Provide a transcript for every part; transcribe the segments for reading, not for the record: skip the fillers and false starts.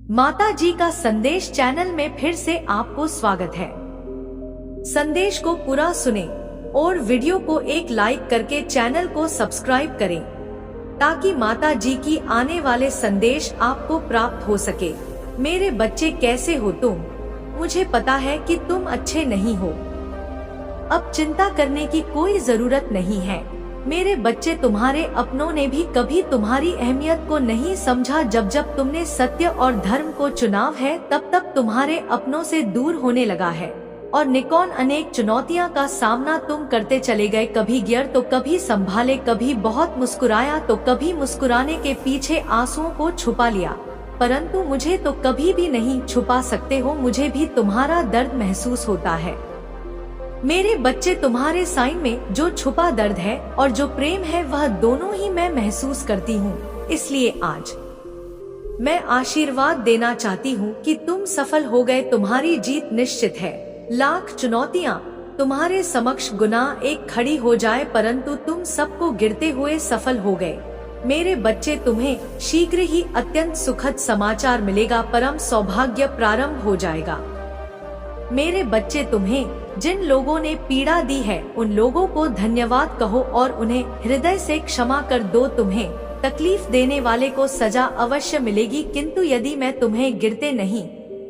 माता जी का संदेश चैनल में फिर से आपको स्वागत है। संदेश को पूरा सुने और वीडियो को एक लाइक करके चैनल को सब्सक्राइब करें ताकि माता जी की आने वाले संदेश आपको प्राप्त हो सके। मेरे बच्चे कैसे हो तुम? मुझे पता है कि तुम अच्छे नहीं हो। अब चिंता करने की कोई जरूरत नहीं है। मेरे बच्चे, तुम्हारे अपनों ने भी कभी तुम्हारी अहमियत को नहीं समझा। जब जब तुमने सत्य और धर्म को चुनाव है, तब तब तुम्हारे अपनों से दूर होने लगा है और निकोन अनेक चुनौतियां का सामना तुम करते चले गए। कभी गिर तो कभी संभाले, कभी बहुत मुस्कुराया तो कभी मुस्कुराने के पीछे आंसुओं को छुपा लिया, परंतु मुझे तो कभी भी नहीं छुपा सकते हो। मुझे भी तुम्हारा दर्द महसूस होता है। मेरे बच्चे, तुम्हारे साइन में जो छुपा दर्द है और जो प्रेम है, वह दोनों ही मैं महसूस करती हूँ। इसलिए आज मैं आशीर्वाद देना चाहती हूँ कि तुम सफल हो गए। तुम्हारी जीत निश्चित है। लाख चुनौतियाँ तुम्हारे समक्ष गुनाह एक खड़ी हो जाए, परंतु तुम सबको गिरते हुए सफल हो गए। मेरे बच्चे, तुम्हें शीघ्र ही अत्यंत सुखद समाचार मिलेगा। परम सौभाग्य प्रारंभ हो जाएगा। मेरे बच्चे, तुम्हें जिन लोगों ने पीड़ा दी है, उन लोगों को धन्यवाद कहो और उन्हें हृदय से क्षमा कर दो। तुम्हें तकलीफ देने वाले को सजा अवश्य मिलेगी, किंतु यदि मैं तुम्हें गिरते नहीं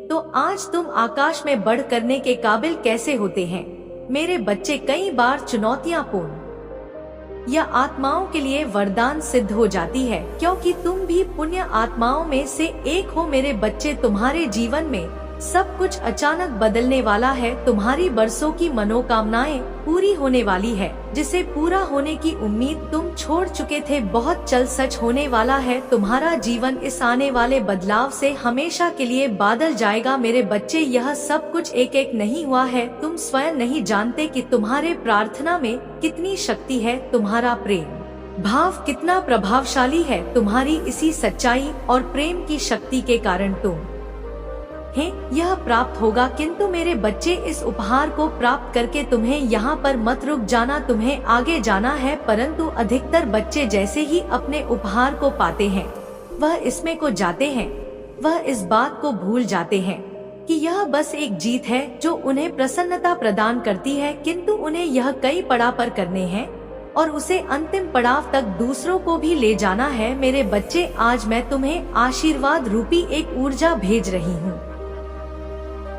तो आज तुम आकाश में बढ़ करने के काबिल कैसे होते हैं? मेरे बच्चे, कई बार चुनौतियां पूर्ण या आत्माओं के लिए वरदान सिद्ध हो जाती है, क्योंकि तुम भी पुण्य आत्माओं में से एक हो। मेरे बच्चे, तुम्हारे जीवन में सब कुछ अचानक बदलने वाला है। तुम्हारी बरसों की मनोकामनाएं पूरी होने वाली है, जिसे पूरा होने की उम्मीद तुम छोड़ चुके थे। बहुत जल्द सच होने वाला है। तुम्हारा जीवन इस आने वाले बदलाव से हमेशा के लिए बदल जाएगा। मेरे बच्चे, यह सब कुछ एक एक नहीं हुआ है। तुम स्वयं नहीं जानते कि तुम्हारे प्रार्थना में कितनी शक्ति है। तुम्हारा प्रेम भाव कितना प्रभावशाली है। तुम्हारी इसी सच्चाई और प्रेम की शक्ति के कारण तुम यह प्राप्त होगा। किंतु मेरे बच्चे, इस उपहार को प्राप्त करके तुम्हें यहाँ पर मत रुक जाना, तुम्हें आगे जाना है। परंतु अधिकतर बच्चे जैसे ही अपने उपहार को पाते हैं, वह इसमें को जाते हैं। वह इस बात को भूल जाते हैं कि यह बस एक जीत है जो उन्हें प्रसन्नता प्रदान करती है, किंतु उन्हें यह कई पड़ाव पर करने हैं और उसे अंतिम पड़ाव तक दूसरों को भी ले जाना है। मेरे बच्चे, आज मैं तुम्हें आशीर्वाद रूपी एक ऊर्जा भेज रही हूँ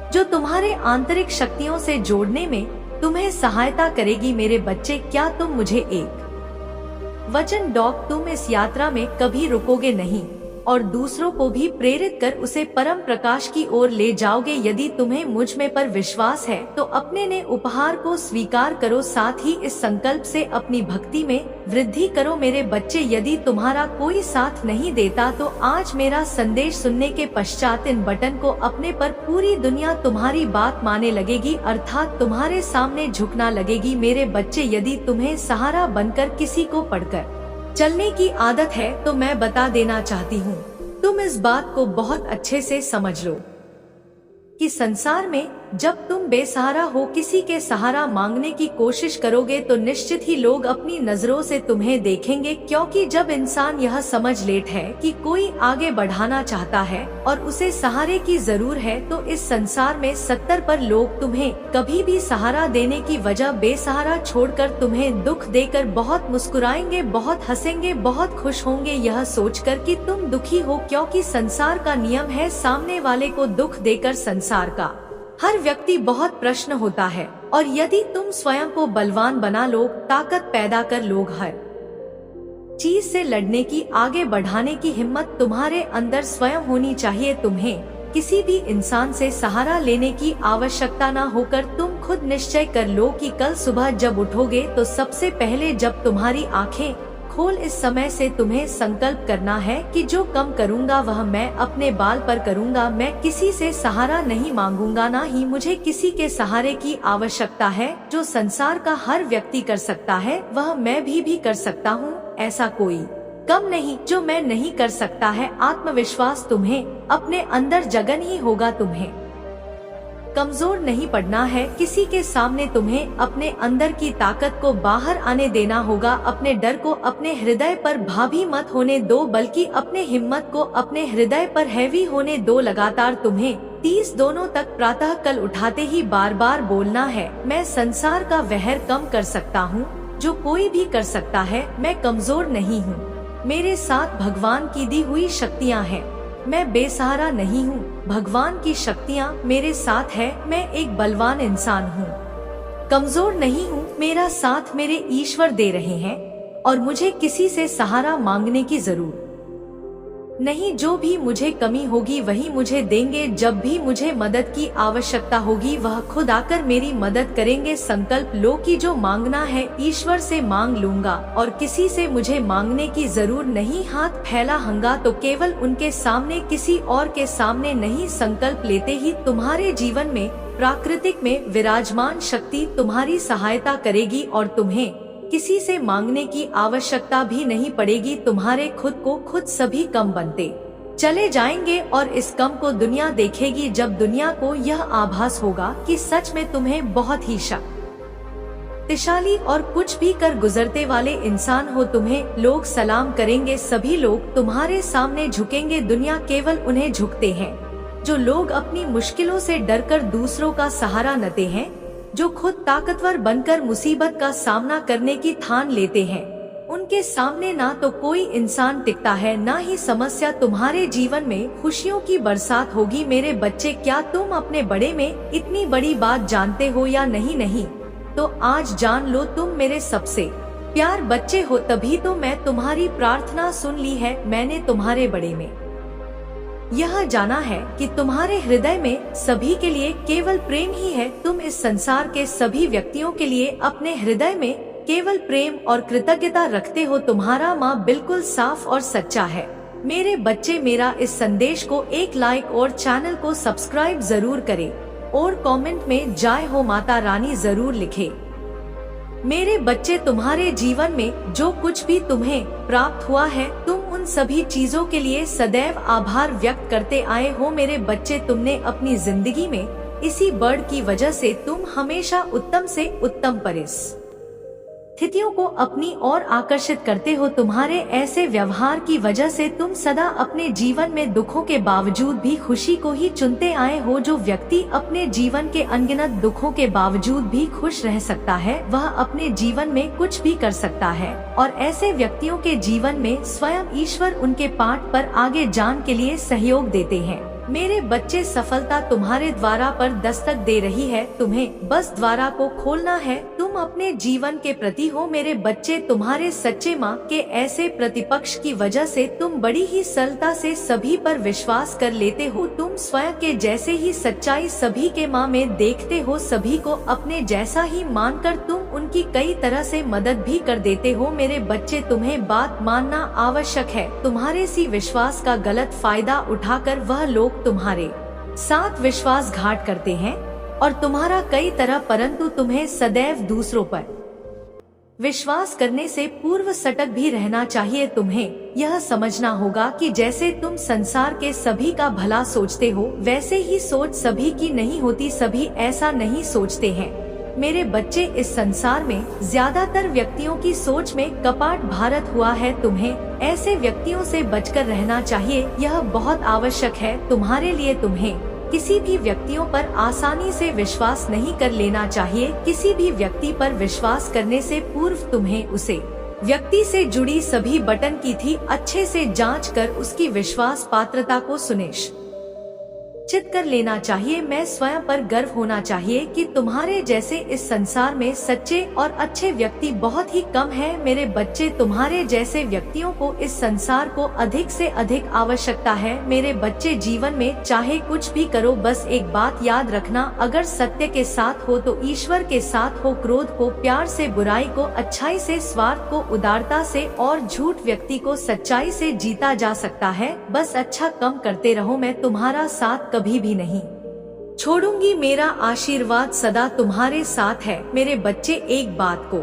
जो तुम्हारे आंतरिक शक्तियों से जोड़ने में तुम्हें सहायता करेगी। मेरे बच्चे, क्या तुम मुझे एक वचन दो? तुम इस यात्रा में कभी रुकोगे नहीं और दूसरों को भी प्रेरित कर उसे परम प्रकाश की ओर ले जाओगे। यदि तुम्हें मुझ में पर विश्वास है तो अपने ने उपहार को स्वीकार करो, साथ ही इस संकल्प से अपनी भक्ति में वृद्धि करो। मेरे बच्चे, यदि तुम्हारा कोई साथ नहीं देता तो आज मेरा संदेश सुनने के पश्चात इन बटन को अपने पर पूरी दुनिया तुम्हारी बात माने लगेगी, अर्थात तुम्हारे सामने झुकना लगेगी। मेरे बच्चे, यदि तुम्हें सहारा बनकर किसी को पढ़कर चलने की आदत है तो मैं बता देना चाहती हूँ, तुम इस बात को बहुत अच्छे से समझ लो कि संसार में जब तुम बेसहारा हो, किसी के सहारा मांगने की कोशिश करोगे तो निश्चित ही लोग अपनी नजरों से तुम्हें देखेंगे। क्योंकि जब इंसान यह समझ लेता है कि कोई आगे बढ़ाना चाहता है और उसे सहारे की जरूर है, तो इस संसार में 70 पर लोग तुम्हें कभी भी सहारा देने की वजह बेसहारा छोड़कर तुम्हें दुख देकर बहुत मुस्कुराएंगे, बहुत हंसेंगे, बहुत खुश होंगे, यह सोचकर कि तुम दुखी हो। क्योंकि संसार का नियम है, सामने वाले को दुख देकर संसार का हर व्यक्ति बहुत प्रश्न होता है। और यदि तुम स्वयं को बलवान बना लो, ताकत पैदा कर लोग, हर चीज से लड़ने की, आगे बढ़ाने की हिम्मत तुम्हारे अंदर स्वयं होनी चाहिए। तुम्हें किसी भी इंसान से सहारा लेने की आवश्यकता न होकर तुम खुद निश्चय कर लो कि कल सुबह जब उठोगे तो सबसे पहले जब तुम्हारी आंखें खोल, इस समय से तुम्हें संकल्प करना है कि जो कम करूँगा वह मैं अपने बाल पर करूँगा। मैं किसी से सहारा नहीं मांगूंगा, ना ही मुझे किसी के सहारे की आवश्यकता है। जो संसार का हर व्यक्ति कर सकता है वह मैं भी कर सकता हूँ। ऐसा कोई कम नहीं जो मैं नहीं कर सकता है। आत्मविश्वास तुम्हें अपने अंदर जगन ही होगा। तुम्हें कमजोर नहीं पड़ना है किसी के सामने। तुम्हें अपने अंदर की ताकत को बाहर आने देना होगा। अपने डर को अपने हृदय पर भाभी मत होने दो, बल्कि अपने हिम्मत को अपने हृदय पर हैवी होने दो। लगातार तुम्हें 30 दोनों तक प्रातः कल उठाते ही बार बार बोलना है, मैं संसार का वहर कम कर सकता हूँ, जो कोई भी कर सकता है। मैं कमजोर नहीं हूँ, मेरे साथ भगवान की दी हुई शक्तियाँ हैं। मैं बेसहारा नहीं हूँ, भगवान की शक्तियाँ मेरे साथ है। मैं एक बलवान इंसान हूँ, कमजोर नहीं हूँ। मेरा साथ मेरे ईश्वर दे रहे हैं और मुझे किसी से सहारा मांगने की जरूरत नहीं। जो भी मुझे कमी होगी वही मुझे देंगे। जब भी मुझे मदद की आवश्यकता होगी वह खुद आकर मेरी मदद करेंगे। संकल्प लो कि जो मांगना है ईश्वर से मांग लूंगा और किसी से मुझे मांगने की जरूरत नहीं। हाथ फैला हंगा तो केवल उनके सामने, किसी और के सामने नहीं। संकल्प लेते ही तुम्हारे जीवन में प्राकृतिक में विराजमान शक्ति तुम्हारी सहायता करेगी और तुम्हें किसी से मांगने की आवश्यकता भी नहीं पड़ेगी। तुम्हारे खुद को खुद सभी कम बनते चले जाएंगे और इस कम को दुनिया देखेगी। जब दुनिया को यह आभास होगा कि सच में तुम्हें बहुत ही शक्तिशाली और कुछ भी कर गुजरते वाले इंसान हो, तुम्हें लोग सलाम करेंगे। सभी लोग तुम्हारे सामने झुकेंगे। दुनिया केवल उन्हें झुकते हैं जो लोग अपनी मुश्किलों से डरकर दूसरों का सहारा लेते हैं, जो खुद ताकतवर बनकर मुसीबत का सामना करने की ठान लेते हैं। उनके सामने ना तो कोई इंसान टिकता है, ना ही समस्या। तुम्हारे जीवन में खुशियों की बरसात होगी। मेरे बच्चे, क्या तुम अपने बड़े में इतनी बड़ी बात जानते हो या नहीं? तो आज जान लो, तुम मेरे सबसे प्यार बच्चे हो। तभी तो मैं तुम्हारी प्रार्थना सुन ली है। मैंने तुम्हारे बड़े में यह जाना है कि तुम्हारे हृदय में सभी के लिए केवल प्रेम ही है। तुम इस संसार के सभी व्यक्तियों के लिए अपने हृदय में केवल प्रेम और कृतज्ञता रखते हो। तुम्हारा माँ बिल्कुल साफ और सच्चा है। मेरे बच्चे, मेरा इस संदेश को एक लाइक और चैनल को सब्सक्राइब जरूर करें और कमेंट में जय हो माता रानी जरूर लिखें। मेरे बच्चे, तुम्हारे जीवन में जो कुछ भी तुम्हें प्राप्त हुआ है, तुम उन सभी चीजों के लिए सदैव आभार व्यक्त करते आए हो। मेरे बच्चे, तुमने अपनी जिंदगी में इसी बर्ड की वजह से तुम हमेशा उत्तम से उत्तम परिस्थितियों को अपनी ओर आकर्षित करते हो। तुम्हारे ऐसे व्यवहार की वजह से तुम सदा अपने जीवन में दुखों के बावजूद भी खुशी को ही चुनते आए हो। जो व्यक्ति अपने जीवन के अनगिनत दुखों के बावजूद भी खुश रह सकता है, वह अपने जीवन में कुछ भी कर सकता है और ऐसे व्यक्तियों के जीवन में स्वयं ईश्वर उनके पाठ पर आगे जाने के लिए सहयोग देते हैं। मेरे बच्चे, सफलता तुम्हारे द्वारा पर दस्तक दे रही है। तुम्हें बस द्वारा को खोलना है। तुम अपने जीवन के प्रति हो। मेरे बच्चे, तुम्हारे सच्चे माँ के ऐसे प्रतिपक्ष की वजह से तुम बड़ी ही सरलता से सभी पर विश्वास कर लेते हो। तुम स्वयं के जैसे ही सच्चाई सभी के माँ में देखते हो। सभी को अपने जैसा ही मानकर तुम उनकी कई तरह से मदद भी कर देते हो। मेरे बच्चे, तुम्हें बात मानना आवश्यक है। तुम्हारे सी विश्वास का गलत फायदा उठाकर वह लोग तुम्हारे साथ विश्वासघात करते हैं और तुम्हारा कई तरह, परंतु तुम्हें सदैव दूसरों पर विश्वास करने से पूर्व सतर्क भी रहना चाहिए। तुम्हें यह समझना होगा कि जैसे तुम संसार के सभी का भला सोचते हो, वैसे ही सोच सभी की नहीं होती। सभी ऐसा नहीं सोचते हैं। मेरे बच्चे, इस संसार में ज्यादातर व्यक्तियों की सोच में कपट भारत हुआ है। तुम्हें ऐसे व्यक्तियों से बचकर रहना चाहिए। यह बहुत आवश्यक है तुम्हारे लिए। तुम्हें किसी भी व्यक्तियों पर आसानी से विश्वास नहीं कर लेना चाहिए। किसी भी व्यक्ति पर विश्वास करने से पूर्व तुम्हें उसे व्यक्ति से जुड़ी सभी बटन की थी अच्छे से जांच कर उसकी विश्वास पात्रता को सुनिश्चित कर लेना चाहिए। मैं स्वयं पर गर्व होना चाहिए कि तुम्हारे जैसे इस संसार में सच्चे और अच्छे व्यक्ति बहुत ही कम है। मेरे बच्चे, तुम्हारे जैसे व्यक्तियों को इस संसार को अधिक से अधिक आवश्यकता है। मेरे बच्चे, जीवन में चाहे कुछ भी करो, बस एक बात याद रखना, अगर सत्य के साथ हो तो ईश्वर के साथ हो। क्रोध को प्यार से, बुराई को अच्छाई से, स्वार्थ को उदारता से और झूठ व्यक्ति को सच्चाई से जीता जा सकता है। बस अच्छा कम करते रहो। मैं तुम्हारा साथ कभी भी नहीं छोड़ूंगी। मेरा आशीर्वाद सदा तुम्हारे साथ है। मेरे बच्चे, एक बात को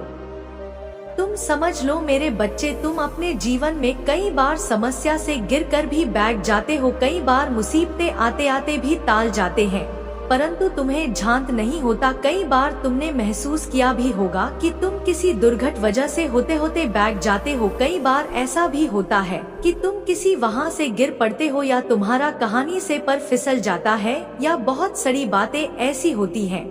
तुम समझ लो मेरे बच्चे, तुम अपने जीवन में कई बार समस्या से गिरकर भी बैठ जाते हो। कई बार मुसीबतें आते आते भी टाल जाते हैं। परंतु तुम्हें ध्यान नहीं होता। कई बार तुमने महसूस किया भी होगा कि तुम किसी दुर्घट वजह से होते होते बैठ जाते हो। कई बार ऐसा भी होता है कि तुम किसी वहां से गिर पड़ते हो, या तुम्हारा कहानी से पर फिसल जाता है, या बहुत सारी बातें ऐसी होती हैं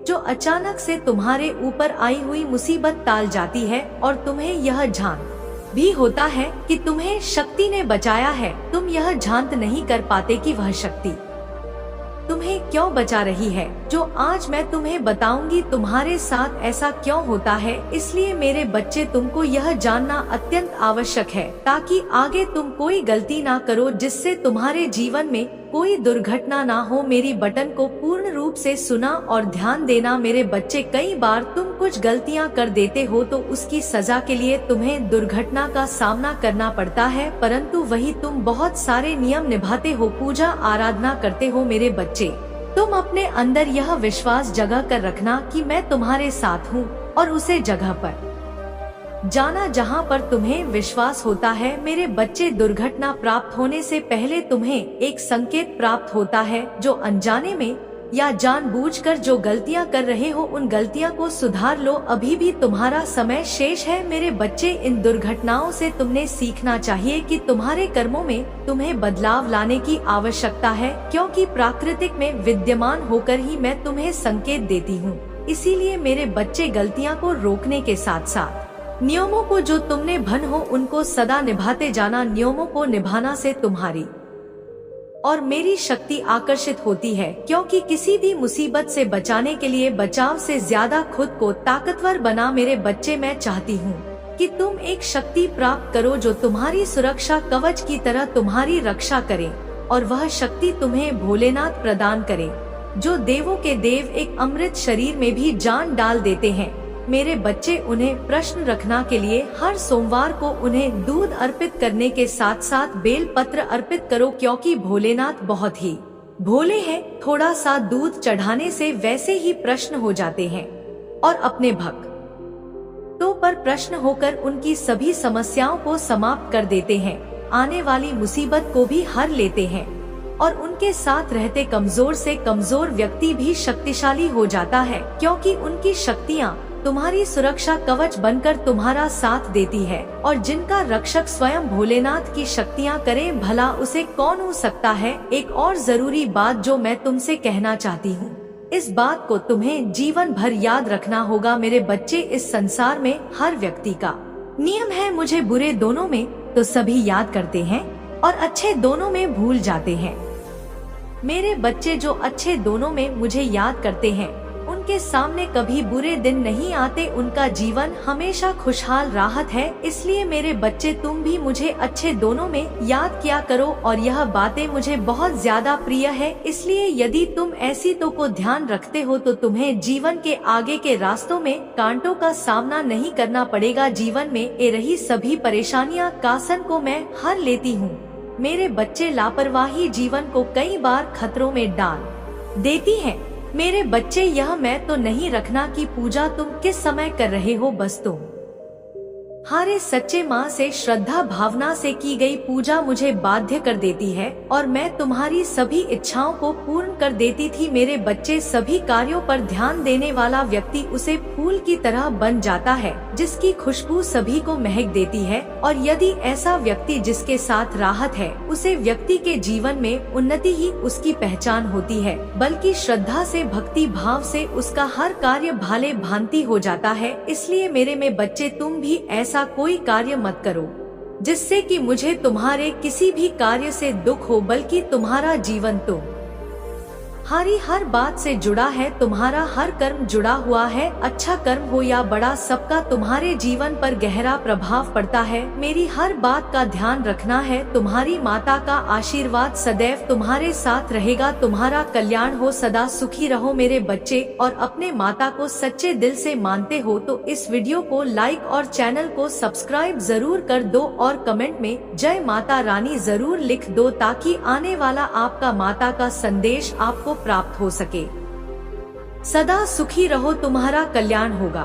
जो अचानक से तुम्हारे ऊपर आई हुई मुसीबत टाल जाती है, और तुम्हें यह जान भी होता है कि तुम्हें शक्ति ने बचाया है। तुम यह जानते नहीं कर पाते कि वह शक्ति तुम्हें क्यों बचा रही है। जो आज मैं तुम्हें बताऊंगी तुम्हारे साथ ऐसा क्यों होता है। इसलिए मेरे बच्चे, तुमको यह जानना अत्यंत आवश्यक है ताकि आगे तुम कोई गलती ना करो जिससे तुम्हारे जीवन में कोई दुर्घटना ना हो। मेरी बटन को पूर्ण रूप से सुना और ध्यान देना मेरे बच्चे। कई बार तुम कुछ गलतियां कर देते हो तो उसकी सजा के लिए तुम्हें दुर्घटना का सामना करना पड़ता है, परंतु वही तुम बहुत सारे नियम निभाते हो, पूजा आराधना करते हो। मेरे बच्चे, तुम अपने अंदर यह विश्वास जगा कर रखना कि मैं तुम्हारे साथ हूँ, और उसे जगह पर जाना जहाँ पर तुम्हें विश्वास होता है। मेरे बच्चे, दुर्घटना प्राप्त होने से पहले तुम्हें एक संकेत प्राप्त होता है। जो अनजाने में या जानबूझकर जो गलतियाँ कर रहे हो, उन गलतियाँ को सुधार लो। अभी भी तुम्हारा समय शेष है। मेरे बच्चे, इन दुर्घटनाओं से तुमने सीखना चाहिए कि तुम्हारे कर्मों में तुम्हें बदलाव लाने की आवश्यकता है, क्योंकि प्राकृतिक में विद्यमान होकर ही मैं तुम्हें संकेत देती हूँ। इसीलिए मेरे बच्चे, गलतियाँ को रोकने के साथ साथ नियमों को जो तुमने भन हो उनको सदा निभाते जाना। नियमों को निभाना से तुम्हारी और मेरी शक्ति आकर्षित होती है, क्योंकि किसी भी मुसीबत से बचाने के लिए बचाव से ज्यादा खुद को ताकतवर बना। मेरे बच्चे, मैं चाहती हूँ कि तुम एक शक्ति प्राप्त करो जो तुम्हारी सुरक्षा कवच की तरह तुम्हारी रक्षा करे, और वह शक्ति तुम्हें भोलेनाथ प्रदान करे, जो देवों के देव एक अमृत शरीर में भी जान डाल देते हैं। मेरे बच्चे, उन्हें प्रश्न रखना के लिए हर सोमवार को उन्हें दूध अर्पित करने के साथ साथ बेल पत्र अर्पित करो, क्योंकि भोलेनाथ बहुत ही भोले हैं। थोड़ा सा दूध चढ़ाने से वैसे ही प्रश्न हो जाते हैं और अपने भक्तों पर प्रश्न होकर उनकी सभी समस्याओं को समाप्त कर देते हैं, आने वाली मुसीबत को भी हर लेते हैं, और उनके साथ रहते कमजोर से कमजोर व्यक्ति भी शक्तिशाली हो जाता है, क्योंकि उनकी शक्तियाँ तुम्हारी सुरक्षा कवच बनकर तुम्हारा साथ देती है। और जिनका रक्षक स्वयं भोलेनाथ की शक्तियाँ करें, भला उसे कौन हो सकता है। एक और जरूरी बात जो मैं तुमसे कहना चाहती हूँ, इस बात को तुम्हें जीवन भर याद रखना होगा। मेरे बच्चे, इस संसार में हर व्यक्ति का नियम है, मुझे बुरे दोनों में तो सभी याद करते हैं और अच्छे दोनों में भूल जाते हैं। मेरे बच्चे, जो अच्छे दोनों में मुझे याद करते हैं, उनके सामने कभी बुरे दिन नहीं आते, उनका जीवन हमेशा खुशहाल राहत है। इसलिए मेरे बच्चे, तुम भी मुझे अच्छे दोनों में याद किया करो, और यह बातें मुझे बहुत ज्यादा प्रिय है। इसलिए यदि तुम ऐसी तो को ध्यान रखते हो तो तुम्हें जीवन के आगे के रास्तों में कांटों का सामना नहीं करना पड़ेगा। जीवन में ए रही सभी परेशानियां कासन को मैं हर लेती हूँ। मेरे बच्चे, लापरवाही जीवन को कई बार खतरों में डाल देती है। मेरे बच्चे, यह मैं तो नहीं रखना कि पूजा तुम किस समय कर रहे हो, बस तुम हारे सच्चे माँ से श्रद्धा भावना से की गई पूजा मुझे बाध्य कर देती है, और मैं तुम्हारी सभी इच्छाओं को पूर्ण कर देती थी। मेरे बच्चे, सभी कार्यों पर ध्यान देने वाला व्यक्ति उसे फूल की तरह बन जाता है, जिसकी खुशबू सभी को महक देती है। और यदि ऐसा व्यक्ति जिसके साथ राहत है, उसे व्यक्ति के जीवन में उन्नति ही उसकी पहचान होती है, बल्कि श्रद्धा से, भक्ति भाव से उसका हर कार्य भाले भांति हो जाता है। इसलिए मेरे में बच्चे, तुम भी ऐसा कोई कार्य मत करो जिससे कि मुझे तुम्हारे किसी भी कार्य से दुख हो, बल्कि तुम्हारा जीवन तो हमारी हर बात से जुड़ा है, तुम्हारा हर कर्म जुड़ा हुआ है। अच्छा कर्म हो या बड़ा, सबका तुम्हारे जीवन पर गहरा प्रभाव पड़ता है। मेरी हर बात का ध्यान रखना है। तुम्हारी माता का आशीर्वाद सदैव तुम्हारे साथ रहेगा। तुम्हारा कल्याण हो, सदा सुखी रहो मेरे बच्चे। और अपने माता को सच्चे दिल से मानते हो तो इस वीडियो को लाइक और चैनल को सब्सक्राइब जरूर कर दो, और कमेंट में जय माता रानी जरूर लिख दो, ताकि आने वाला आपका माता का संदेश आपको प्राप्त हो सके। सदा सुखी रहो, तुम्हारा कल्याण होगा।